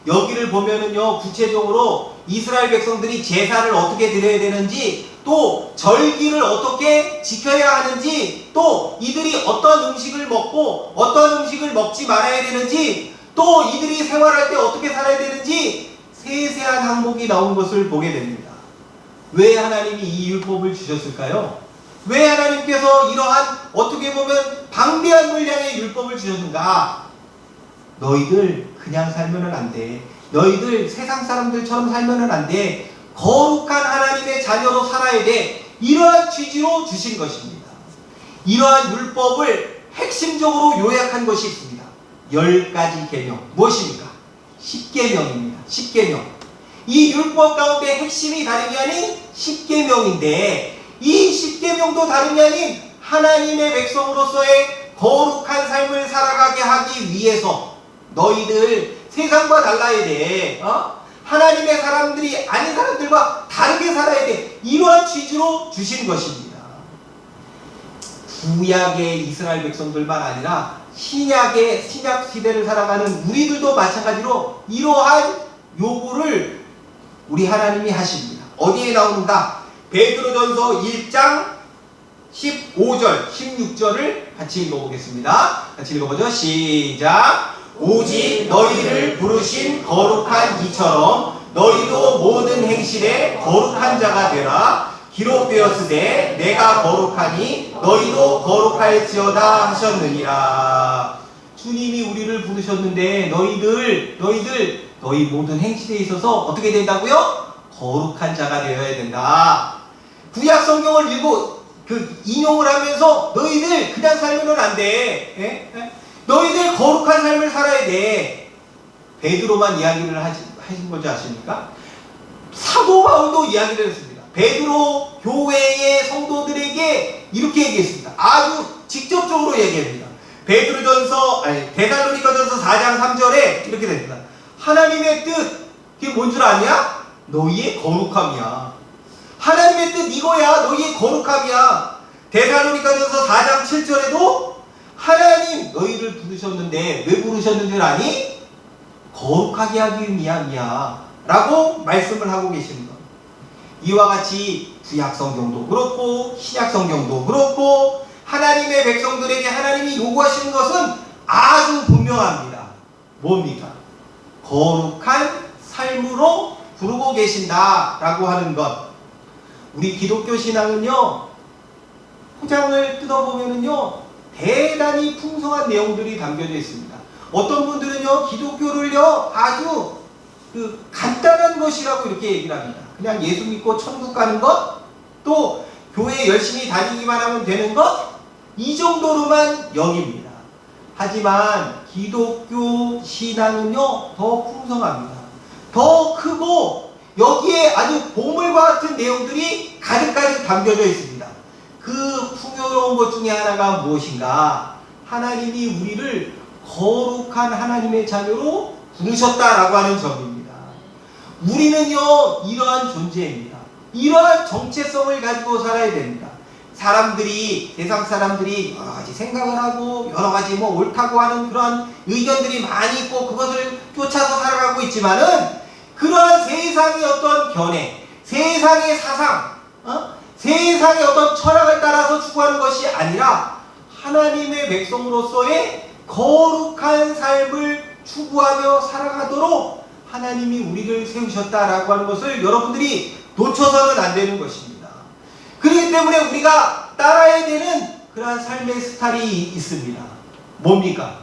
여기를 보면은요, 구체적으로 이스라엘 백성들이 제사를 어떻게 드려야 되는지, 또 절기를 어떻게 지켜야 하는지, 또 이들이 어떤 음식을 먹고 어떤 음식을 먹지 말아야 되는지, 또 이들이 생활할 때 어떻게 살아야 되는지 세세한 항목이 나온 것을 보게 됩니다. 왜 하나님이 이 율법을 주셨을까요? 왜 하나님께서 이러한 어떻게 보면 방대한 분량의 율법을 주셨는가? 너희들 그냥 살면은 안 돼. 너희들 세상 사람들처럼 살면은 안 돼. 거룩한 하나님의 자녀로 살아야 돼. 이러한 취지로 주신 것입니다. 이러한 율법을 핵심적으로 요약한 것이 있습니다. 10가지 계명. 무엇입니까? 10계명입니다. 10계명. 이 율법 가운데 핵심이 다름이 아닌 10계명인데, 이 10계명도 다름이 아닌 하나님의 백성으로서의 거룩한 삶을 살아가게 하기 위해서 너희들 세상과 달라야 돼. 하나님의 사람들이 아닌 사람들과 다르게 살아야 돼. 이러한 취지로 주신 것입니다. 구약의 이스라엘 백성들만 아니라 신약 시대를 살아가는 우리들도 마찬가지로 이러한 요구를 우리 하나님이 하십니다. 어디에 나오는가? 베드로전서 1장 15절, 16절을 같이 읽어보겠습니다. 같이 읽어보죠. 시작. 오직 너희를 부르신 거룩한 이처럼 너희도 모든 행실에 거룩한 자가 되라. 기록되었으되 내가 거룩하니 너희도 거룩할지어다 하셨느니라. 주님이 우리를 부르셨는데 너희 모든 행실에 있어서 어떻게 된다고요? 거룩한 자가 되어야 된다. 구약 성경을 인용을 하면서 너희들 그냥 살면은 안 돼. 너희들 거룩한 삶을 살아야 돼. 베드로만 이야기를 하신 거지 아십니까? 사도 바울도 이야기를 했습니다. 베드로 교회의 성도들에게 이렇게 얘기했습니다. 아주 직접적으로 얘기합니다. 데살로니가전서 4장 3절에 이렇게 됩니다. 하나님의 뜻, 그게 뭔 줄 아냐? 너희의 거룩함이야. 하나님의 뜻 이거야. 너희의 거룩함이야. 데살로니가전서 4장 7절에도 하나님 너희를 부르셨는데 왜 부르셨는 줄 아니? 거룩하게 하기 위함이야 라고 말씀을 하고 계십니다. 이와 같이 구약 성경도 그렇고 신약 성경도 그렇고 하나님의 백성들에게 하나님이 요구하시는 것은 아주 분명합니다. 뭡니까? 거룩한 삶으로 부르고 계신다 라고 하는 것. 우리 기독교 신앙은요, 포장을 뜯어보면은요 대단히 풍성한 내용들이 담겨져 있습니다. 어떤 분들은요 기독교를요 아주 간단한 것이라고 이렇게 얘기를 합니다. 그냥 예수 믿고 천국 가는 것, 또 교회 열심히 다니기만 하면 되는 것, 이 정도로만 여깁니다. 하지만 기독교 신앙은요 더 풍성합니다. 더 크고 여기에 아주 보물과 같은 내용들이 가득가득 담겨져 있습니다. 그 풍요로운 것 중에 하나가 무엇인가? 하나님이 우리를 거룩한 하나님의 자녀로 부르셨다라고 하는 점입니다. 우리는요 이러한 존재입니다. 이러한 정체성을 가지고 살아야 됩니다. 세상 사람들이 여러 가지 생각을 하고 여러 가지 옳다고 하는 그런 의견들이 많이 있고 그것을 쫓아서 살아가고 있지만은 그러한 세상의 어떤 견해, 세상의 사상, 세상의 어떤 철학을 따라서 추구하는 것이 아니라 하나님의 백성으로서의 거룩한 삶을 추구하며 살아가도록 하나님이 우리를 세우셨다라고 하는 것을 여러분들이 놓쳐서는 안 되는 것입니다. 그렇기 때문에 우리가 따라야 되는 그러한 삶의 스타일이 있습니다. 뭡니까?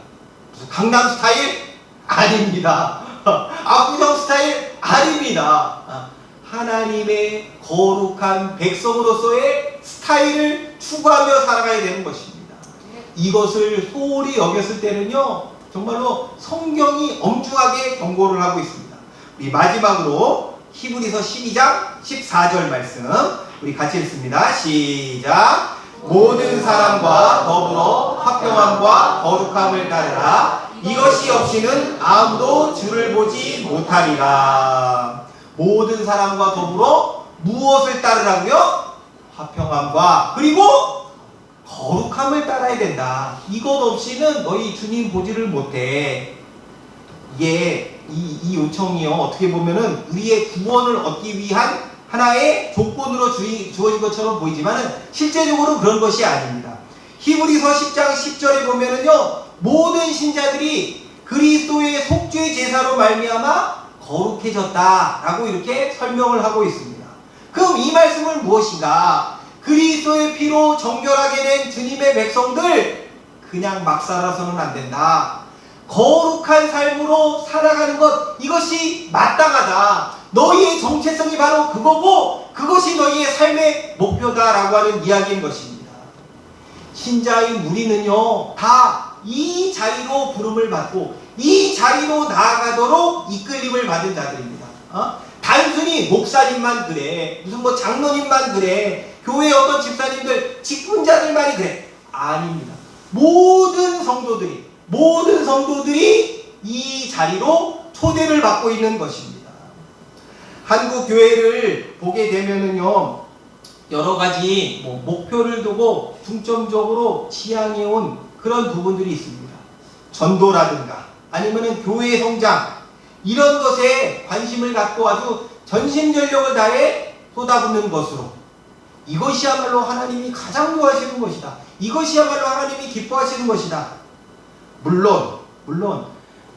무슨 강남 스타일? 아닙니다. 압구정 스타일? 아닙니다. 하나님의 거룩한 백성으로서의 스타일을 추구하며 살아가야 되는 것입니다. 이것을 소홀히 여겼을 때는요 정말로 성경이 엄중하게 경고를 하고 있습니다. 우리 마지막으로 히브리서 12장 14절 말씀 우리 같이 읽습니다. 시작. 모든 사람과 더불어 화평함과 거룩함을 따르라. 이것이 없이는 아무도 주를 보지 못하리라. 모든 사람과 더불어 무엇을 따르라고요? 화평함과 그리고 거룩함을 따라야 된다. 이것 없이는 너희 주님 보지를 못해. 이게 이 요청이요 어떻게 보면은 우리의 구원을 얻기 위한 하나의 조건으로 주어진 것처럼 보이지만은 실제적으로 그런 것이 아닙니다. 히브리서 10장 10절에 보면은요 모든 신자들이 그리스도의 속죄 제사로 말미암아 거룩해졌다라고 이렇게 설명을 하고 있습니다. 그럼 이 말씀은 무엇인가? 그리스도의 피로 정결하게 된 주님의 백성들 그냥 막 살아서는 안 된다. 거룩한 삶으로 살아가는 것, 이것이 마땅하다. 너희의 정체성이 바로 그거고 그것이 너희의 삶의 목표다라고 하는 이야기인 것입니다. 신자인 우리는요 다 이 자리로 부름을 받고 이 자리로 나아가도록 이끌림을 받은 자들입니다. 단순히 목사님만 그래, 무슨 장로님만 그래, 교회 어떤 집사님들, 직분자들만이 그래, 아닙니다. 모든 성도들이 이 자리로 초대를 받고 있는 것입니다. 한국 교회를 보게 되면은요 여러 가지 목표를 두고 중점적으로 지향해온 그런 부분들이 있습니다. 전도라든가 아니면은 교회 성장, 이런 것에 관심을 갖고 아주 전심전력을 다해 쏟아붓는 것으로, 이것이야말로 하나님이 가장 좋아하시는 것이다. 이것이야말로 하나님이 기뻐하시는 것이다. 물론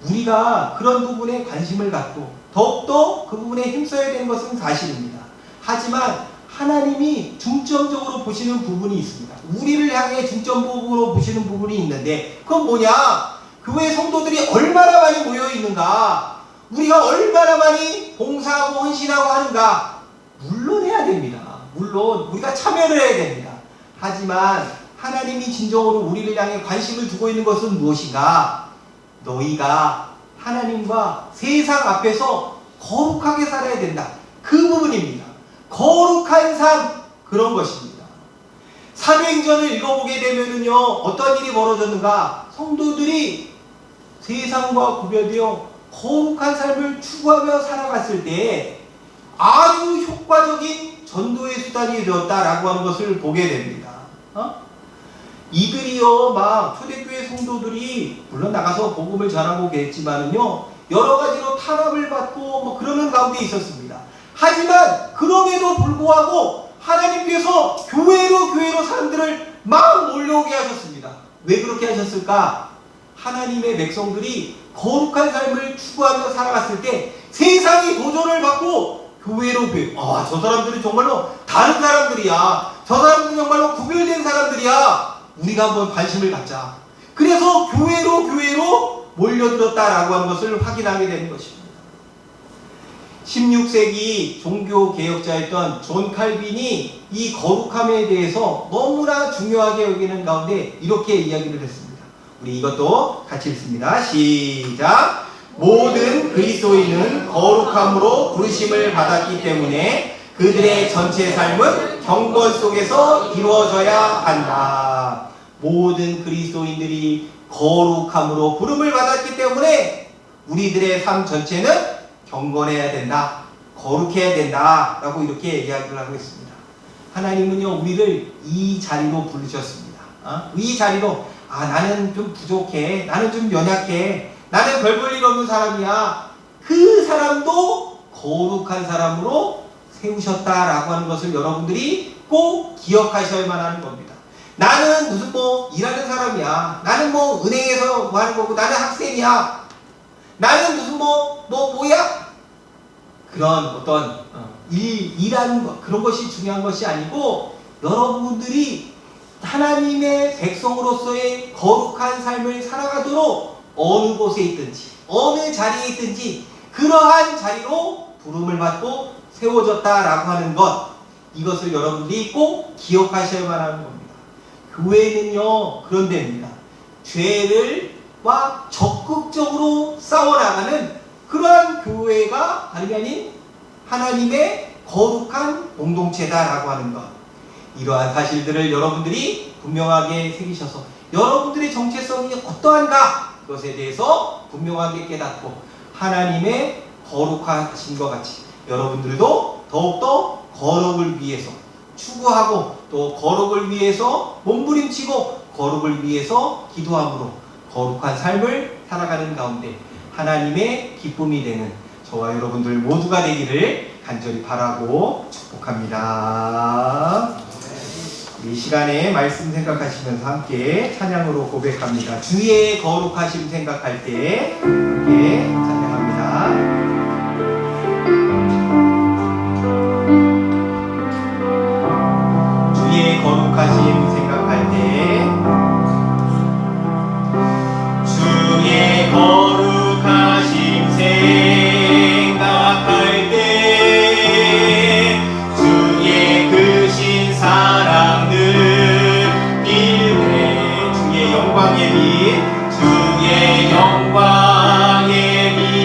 우리가 그런 부분에 관심을 갖고 더욱더 그 부분에 힘써야 되는 것은 사실입니다. 하지만 하나님이 중점적으로 보시는 부분이 있습니다. 우리를 향해 중점적으로 보시는 부분이 있는데, 그건 뭐냐? 교회 성도들이 얼마나 많이 모여 있는가? 우리가 얼마나 많이 봉사하고 헌신하고 하는가? 물론 해야 됩니다. 물론 우리가 참여를 해야 됩니다. 하지만 하나님이 진정으로 우리를 향해 관심을 두고 있는 것은 무엇인가? 너희가 하나님과 세상 앞에서 거룩하게 살아야 된다. 그 부분입니다. 거룩한 삶, 그런 것입니다. 사도행전을 읽어보게 되면은요, 어떤 일이 벌어졌는가? 성도들이 세상과 구별되어 거룩한 삶을 추구하며 살아갔을 때 아주 효과적인 전도의 수단이 되었다라고 하는 것을 보게 됩니다. 이들이요, 막 초대교회 성도들이 물론 나가서 복음을 전하고 계했지만은요, 여러 가지로 탄압을 받고 뭐 그러는 가운데 있었습니다. 하지만 그럼에도 불구하고 하나님께서 교회로 사람들을 막 몰려오게 하셨습니다. 왜 그렇게 하셨을까? 하나님의 백성들이 거룩한 삶을 추구하며 살아갔을 때 세상이 도전을 받고 교회로 저 사람들은 정말로 다른 사람들이야. 저 사람들은 정말로 구별된 사람들이야. 우리가 한번 관심을 갖자. 그래서 교회로 몰려들었다라고 하는 것을 확인하게 되는 것입니다. 16세기 종교개혁자였던 존 칼빈이 이 거룩함에 대해서 너무나 중요하게 여기는 가운데 이렇게 이야기를 했습니다. 우리 이것도 같이 읽습니다. 시작! 모든 그리스도인은 거룩함으로 부르심을 받았기 때문에 그들의 전체 삶은 경건 속에서 이루어져야 한다. 모든 그리스도인들이 거룩함으로 부름을 받았기 때문에 우리들의 삶 전체는 경건해야 된다. 거룩해야 된다. 라고 이렇게 이야기를 하고 있습니다. 하나님은요, 우리를 이 자리로 부르셨습니다. 이 자리로, 나는 좀 부족해. 나는 좀 연약해. 나는 별 볼 일 없는 사람이야. 그 사람도 거룩한 사람으로 세우셨다라고 하는 것을 여러분들이 꼭 기억하셔야만 하는 겁니다. 나는 무슨 일하는 사람이야. 나는 은행에서 하는 거고, 나는 학생이야. 나는 무슨 뭐야? 그런 어떤 일하는 것, 그런 것이 중요한 것이 아니고, 여러분들이 하나님의 백성으로서의 거룩한 삶을 살아가도록 어느 곳에 있든지 어느 자리에 있든지 그러한 자리로 부름을 받고 세워졌다라고 하는 것, 이것을 여러분들이 꼭 기억하셔야만 하는 겁니다. 교회는요, 그런 데입니다. 죄를과 적극적으로 싸워나가는 그러한 교회가 다름이 아닌 하나님의 거룩한 공동체다라고 하는 것, 이러한 사실들을 여러분들이 분명하게 새기셔서 여러분들의 정체성이 어떠한가, 그것에 대해서 분명하게 깨닫고 하나님의 거룩하신 것 같이 여러분들도 더욱더 거룩을 위해서 추구하고, 또 거룩을 위해서 몸부림치고 거룩을 위해서 기도함으로 거룩한 삶을 살아가는 가운데 하나님의 기쁨이 되는 저와 여러분들 모두가 되기를 간절히 바라고 축복합니다. 이 시간에 말씀 생각하시면서 함께 찬양으로 고백합니다. 주의 거룩하심 생각할 때 함께 찬양합니다. 주의 거룩하심 생각할 때, 주의 거룩하심 생각할 때, 주의 크신 사랑 느낄 때, 주의 영광의 빛, 주의 영광의 빛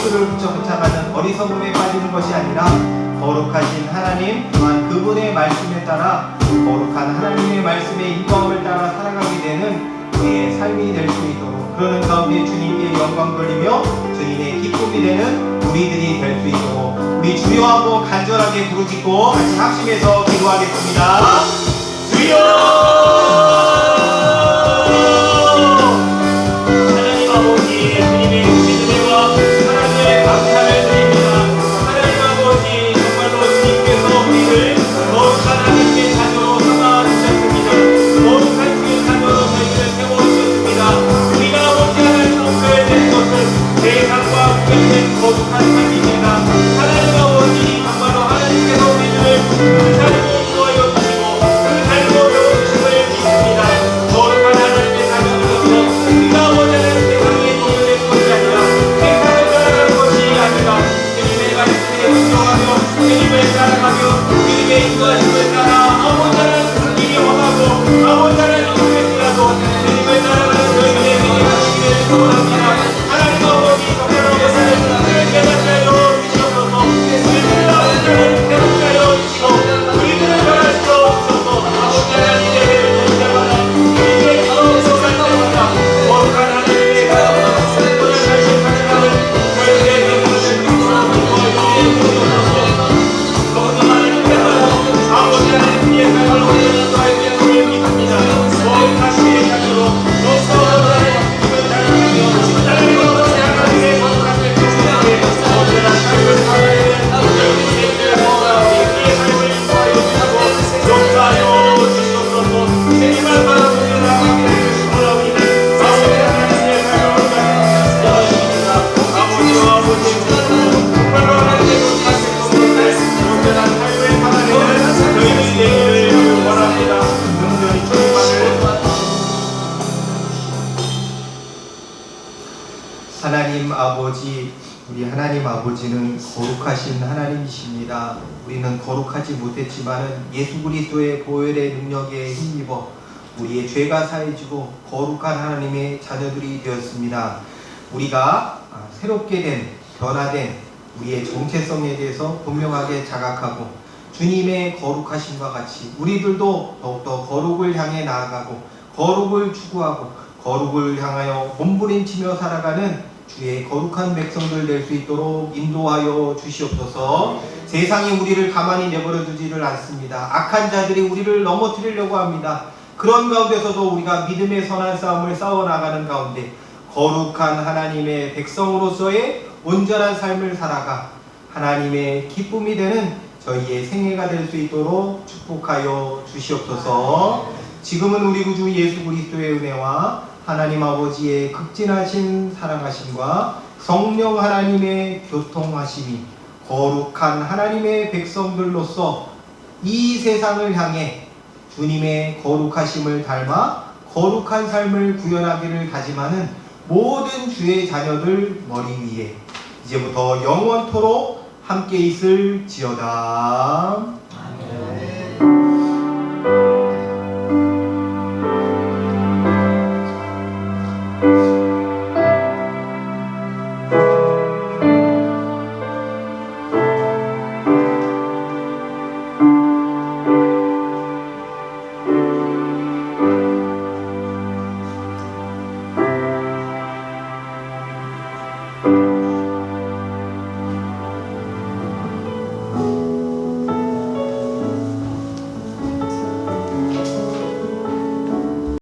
예수를 붙여가는 어리석음에 빠지는 것이 아니라 거룩하신 하나님 또한 그분의 말씀에 따라 거룩한 하나님의 말씀의 인도함을 따라 살아가게 되는 우리의 삶이 될 수 있도록, 그러는 가운데 주님께 영광 돌리며 주님의 기쁨이 되는 우리들이 될 수 있도록 우리 주여 한번 간절하게 부르짖고 같이 합심해서 기도하겠습니다. 주여! 하나님 아버지, 주님의 은혜와 사랑에 감사를 드립니다. 하나님 아버지, 정말로 주님께서 우리를 거룩한 하나님의 자녀로 삼아주셨습니다. 거룩한 주의 자녀로 저희를 세워주셨습니다. 우리가 아버지 하나님 없어야 되는 것은 세상과 구별된 거룩한 삶입니다. 하나님 아버지, 정말로 하나님께서 우리를 그 삶으로 인도하여 주시고 그 삶으로 배워주심을 믿습니다. 거룩한 하나님의 자녀로서 우리가 아버지 하나님 세상에 동요된 것이 아니라 세상을 따라가는 것이 아니라 주님의 말씀에 순종하며 주님을 따라가며 주님의 인도하심을 따라 아버지 하나님 길이 험하고 아버지 하나님 힘들지라도 주님을 따라가는 저희들의 길이 하시기를 소원합니다. 하나님 아버지, 정말 아버지 하나님 깨닫게 하여 주시옵소서. 우리들을 아버지 하나님 새롭게 하여 주시고 우리들을 변화시켜 주셔서 아버지 하나님 예배를 드리자마자 주님의 기도를 쏟아내니다. 거룩한 하나님의 선을 살신 가능하는 저희들의 영혼을 주시옵소서. 너무나 하나님께서 아버지 하나님 위에 삶을 올리는 너의 믿음을 믿습니다. 거룩한 주의 자녀로 너무나 주님을 닮아가며 하나님 아버지 하나님의 거룩한 백성들에게 언제나 삶을 살아내는 저희들의 우리의 삶을 인도하여 주시고 용서하여 주시옵소서. 주님만 바라보며 나아가기를 원하옵니다. 아버지 하나님의 삶을 원하십니다. 아버지와 아버지의 정말로 하나님의 거룩한 백성들을 온전한 삶을 살아내는 저희들이 되기를 원합니다. 온전히 주님만을 하나님 아버지, 우리 하나님 아버지는 거룩하신 하나님이십니다. 우리는 거룩하지 못했지만은 예수 그리스도의 보혈의 능력에 힘입어 우리의 죄가 사해지고 거룩한 하나님의 자녀들이 되었습니다. 우리가 새롭게 된, 변화된 우리의 정체성에 대해서 분명하게 자각하고 주님의 거룩하심과 같이 우리들도 더욱더 거룩을 향해 나아가고 거룩을 추구하고 거룩을 향하여 몸부림치며 살아가는 주의 거룩한 백성들 될 수 있도록 인도하여 주시옵소서. 세상이 우리를 가만히 내버려 두지를 않습니다. 악한 자들이 우리를 넘어뜨리려고 합니다. 그런 가운데서도 우리가 믿음의 선한 싸움을 싸워나가는 가운데 거룩한 하나님의 백성으로서의 온전한 삶을 살아가 하나님의 기쁨이 되는 저희의 생애가 될 수 있도록 축복하여 주시옵소서. 지금은 우리 구주 예수 그리스도의 은혜와 하나님 아버지의 극진하신 사랑하심과 성령 하나님의 교통하심이 거룩한 하나님의 백성들로서 이 세상을 향해 주님의 거룩하심을 닮아 거룩한 삶을 구현하기를 다짐하는 모든 주의 자녀들 머리 위에 이제부터 영원토록 함께 있을지어다. 아멘.